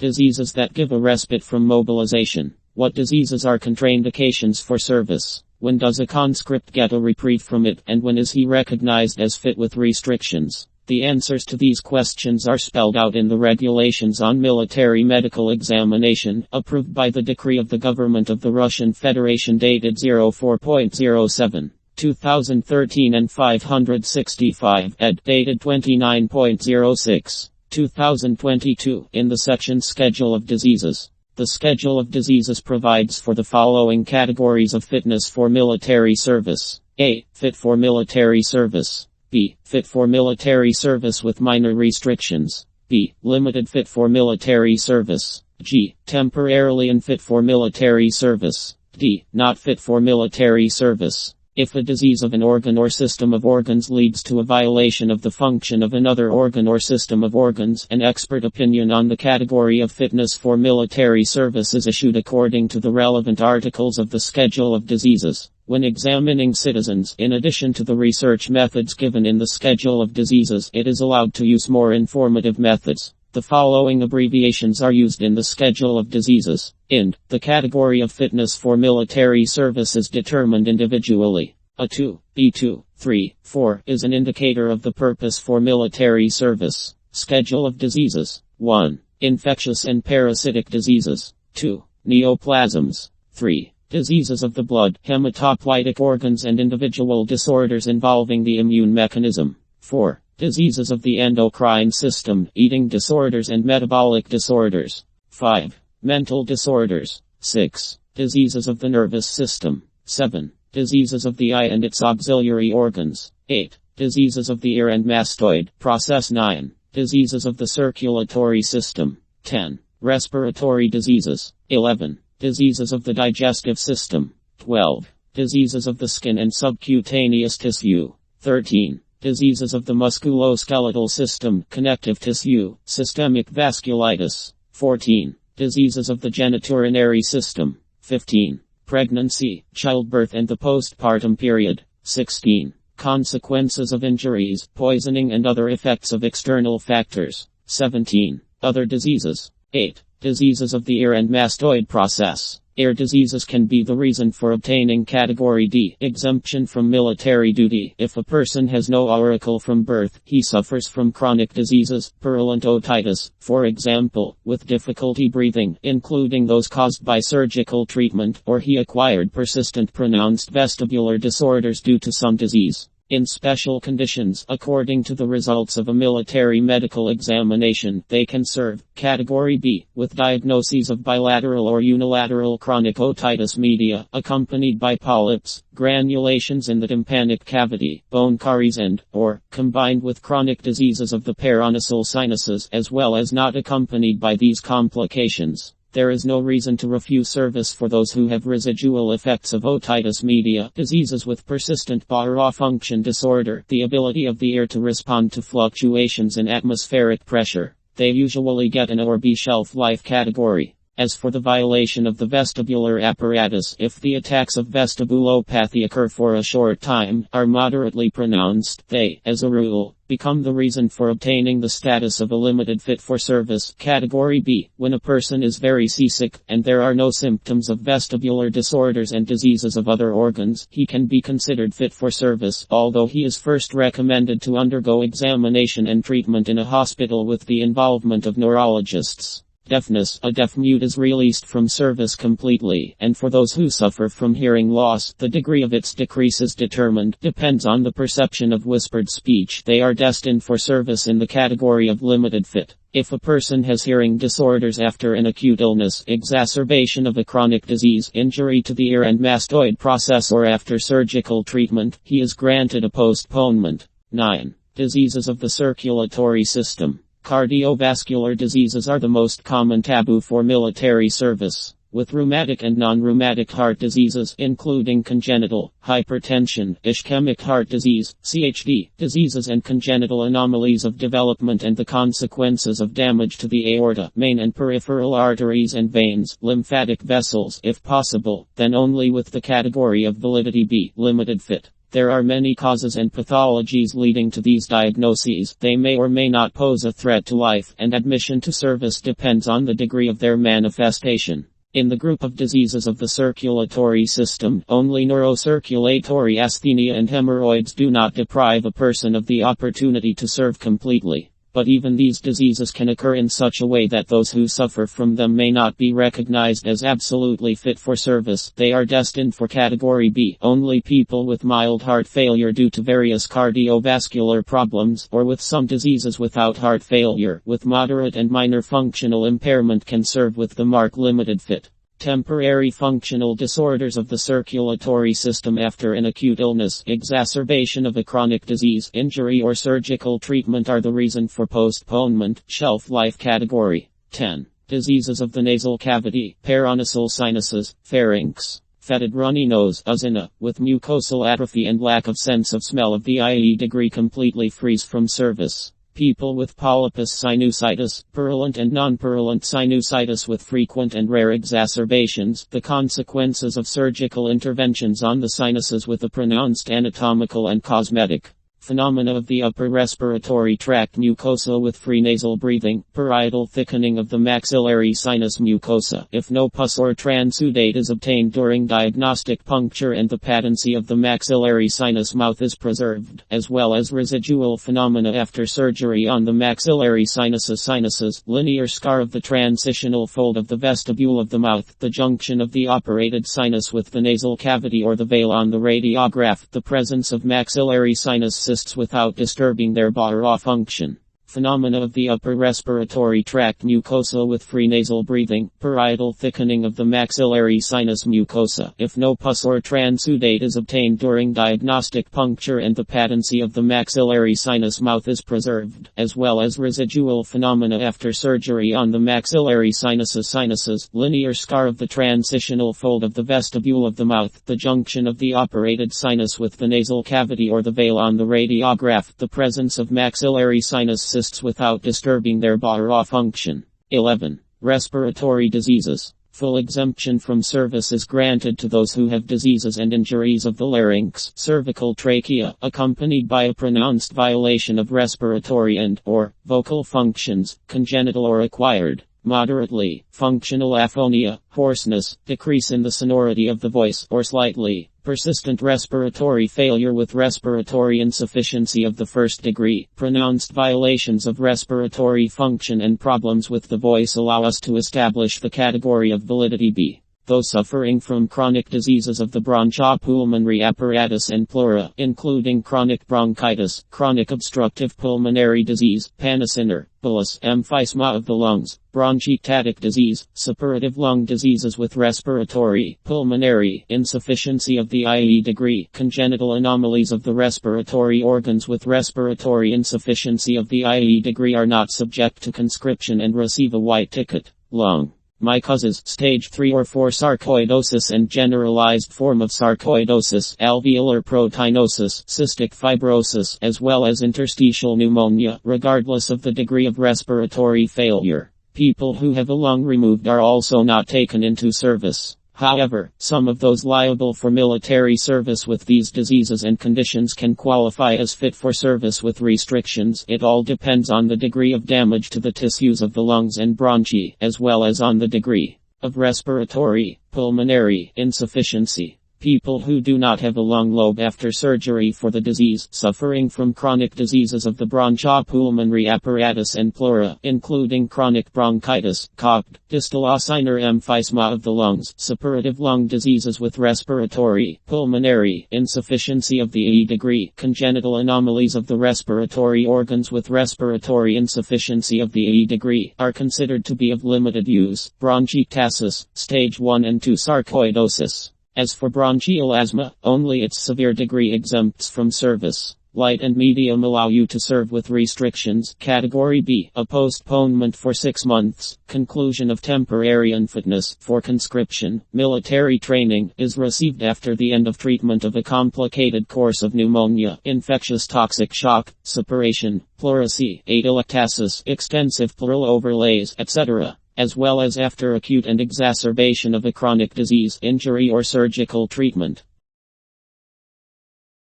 Diseases that give a respite from mobilization. What diseases are contraindications for service? When does a conscript get a reprieve from it, and when is he recognized as fit with restrictions? The answers to these questions are spelled out in the Regulations on Military Medical Examination, approved by the decree of the Government of the Russian Federation dated 04.07. 2013 and 565 ed. dated 29.06. 2022 in the section Schedule of Diseases. The Schedule of Diseases provides for the following categories of fitness for military service. A. Fit for military service. B. Fit for military service with minor restrictions. B. Limited fit for military service. G. Temporarily unfit for military service. D. Not fit for military service. If a disease of an organ or system of organs leads to a violation of the function of another organ or system of organs, an expert opinion on the category of fitness for military service is issued according to the relevant articles of the Schedule of Diseases. When examining citizens, in addition to the research methods given in the Schedule of Diseases, it is allowed to use more informative methods. The following abbreviations are used in the Schedule of Diseases. IND. The category of fitness for military service is determined individually. A2, B2, 3, 4 is an indicator of the purpose for military service. Schedule of Diseases. 1. Infectious and parasitic diseases. 2. Neoplasms. 3. Diseases of the blood, hematopoietic organs and individual disorders involving the immune mechanism. 4. Diseases of the endocrine system, eating disorders and metabolic disorders. 5. Mental disorders. 6. Diseases of the nervous system. 7. Diseases of the eye and its auxiliary organs. 8. Diseases of the ear and mastoid process. 9. Diseases of the circulatory system. 10. Respiratory diseases. 11. Diseases of the digestive system. 12. Diseases of the skin and subcutaneous tissue. 13. Diseases of the musculoskeletal system, connective tissue, systemic vasculitis. 14. Diseases of the genitourinary system. 15. Pregnancy, childbirth and the postpartum period. 16. Consequences of injuries, poisoning and other effects of external factors. 17. Other diseases. 8. Diseases of the ear and mastoid process. Ear diseases can be the reason for obtaining Category D exemption from military duty. If a person has no auricle from birth, he suffers from chronic diseases, purulent otitis, for example, with difficulty breathing, including those caused by surgical treatment, or he acquired persistent pronounced vestibular disorders due to some disease. In special conditions, according to the results of a military medical examination, they can serve Category B, with diagnoses of bilateral or unilateral chronic otitis media, accompanied by polyps, granulations in the tympanic cavity, bone caries or combined with chronic diseases of the paranasal sinuses, as well as not accompanied by these complications. There is no reason to refuse service for those who have residual effects of otitis media, diseases with persistent barre function disorder, the ability of the ear to respond to fluctuations in atmospheric pressure. They usually get an A or B shelf life category. As for the violation of the vestibular apparatus, if the attacks of vestibulopathy occur for a short time, are moderately pronounced, they, as a rule, become the reason for obtaining the status of a limited fit for service, Category B. When a person is very seasick, and there are no symptoms of vestibular disorders and diseases of other organs, he can be considered fit for service, although he is first recommended to undergo examination and treatment in a hospital with the involvement of neurologists. Deafness. A deaf mute is released from service completely, and for those who suffer from hearing loss, the degree of its decrease is determined, depends on the perception of whispered speech. They are destined for service in the category of limited fit. If a person has hearing disorders after an acute illness, exacerbation of a chronic disease, injury to the ear and mastoid process or after surgical treatment, he is granted a postponement. 9. Diseases of the circulatory system. Cardiovascular diseases are the most common taboo for military service, with rheumatic and non-rheumatic heart diseases, including congenital, hypertension, ischemic heart disease, CHD, diseases and congenital anomalies of development and the consequences of damage to the aorta, main and peripheral arteries and veins, lymphatic vessels, if possible, then only with the category of validity B, limited fit. There are many causes and pathologies leading to these diagnoses. They may or may not pose a threat to life, and admission to service depends on the degree of their manifestation. In the group of diseases of the circulatory system, only neurocirculatory asthenia and hemorrhoids do not deprive a person of the opportunity to serve completely. But even these diseases can occur in such a way that those who suffer from them may not be recognized as absolutely fit for service. They are destined for Category B. Only people with mild heart failure due to various cardiovascular problems, or with some diseases without heart failure, with moderate and minor functional impairment can serve with the mark limited fit. Temporary functional disorders of the circulatory system after an acute illness, exacerbation of a chronic disease, injury or surgical treatment are the reason for postponement. Shelf life category. 10. Diseases of the nasal cavity, paranasal sinuses, pharynx. Fetid runny nose, azina, with mucosal atrophy and lack of sense of smell of the IE degree completely freeze from service. People with polypus sinusitis, purulent and non-purulent sinusitis with frequent and rare exacerbations, the consequences of surgical interventions on the sinuses with a pronounced anatomical and cosmetic. Phenomena of the upper respiratory tract mucosa with free nasal breathing, parietal thickening of the maxillary sinus mucosa, if no pus or transudate is obtained during diagnostic puncture and the patency of the maxillary sinus mouth is preserved, as well as residual phenomena after surgery on the maxillary sinuses, linear scar of the transitional fold of the vestibule of the mouth, the junction of the operated sinus with the nasal cavity or the veil on the radiograph, the presence of maxillary sinus without disturbing their barrel function. Phenomena of the upper respiratory tract mucosa with free nasal breathing, parietal thickening of the maxillary sinus mucosa, if no pus or transudate is obtained during diagnostic puncture and the patency of the maxillary sinus mouth is preserved, as well as residual phenomena after surgery on the maxillary sinuses, linear scar of the transitional fold of the vestibule of the mouth, the junction of the operated sinus with the nasal cavity or the veil on the radiograph, the presence of maxillary sinus cysts without disturbing their barrel function. 11. Respiratory diseases. Full exemption from service is granted to those who have diseases and injuries of the larynx, cervical trachea, accompanied by a pronounced violation of respiratory and/or vocal functions, congenital or acquired. Moderately, functional aphonia, hoarseness, decrease in the sonority of the voice, or slightly persistent respiratory failure with respiratory insufficiency of the first degree. Pronounced violations of respiratory function and problems with the voice allow us to establish the category of validity B. Those suffering from chronic diseases of the bronchopulmonary apparatus and pleura, including chronic bronchitis, chronic obstructive pulmonary disease, panicyner, bullous, emphysema of the lungs, bronchiectatic disease, suppurative lung diseases with respiratory, pulmonary, insufficiency of the IE degree, congenital anomalies of the respiratory organs with respiratory insufficiency of the IE degree are not subject to conscription and receive a white ticket. Lung mycosis, stage 3 or 4 sarcoidosis and generalized form of sarcoidosis, alveolar proteinosis, cystic fibrosis, as well as interstitial pneumonia, regardless of the degree of respiratory failure. People who have a lung removed are also not taken into service. However, some of those liable for military service with these diseases and conditions can qualify as fit for service with restrictions. It all depends on the degree of damage to the tissues of the lungs and bronchi, as well as on the degree of respiratory, pulmonary insufficiency. People who do not have a lung lobe after surgery for the disease, suffering from chronic diseases of the bronchopulmonary apparatus and pleura, including chronic bronchitis, cough, distal ociner emphysema of the lungs, suppurative lung diseases with respiratory, pulmonary insufficiency of the E degree, congenital anomalies of the respiratory organs with respiratory insufficiency of the E degree, are considered to be of limited use. Bronchiectasis, stage 1 and 2 sarcoidosis. As for bronchial asthma, only its severe degree exempts from service. Light and medium allow you to serve with restrictions. Category B, a postponement for 6 months. Conclusion of temporary unfitness for conscription. Military training is received after the end of treatment of a complicated course of pneumonia, infectious toxic shock, suppuration, pleurisy, atelectasis, extensive pleural overlays, etc., as well as after acute and exacerbation of a chronic disease, injury or surgical treatment.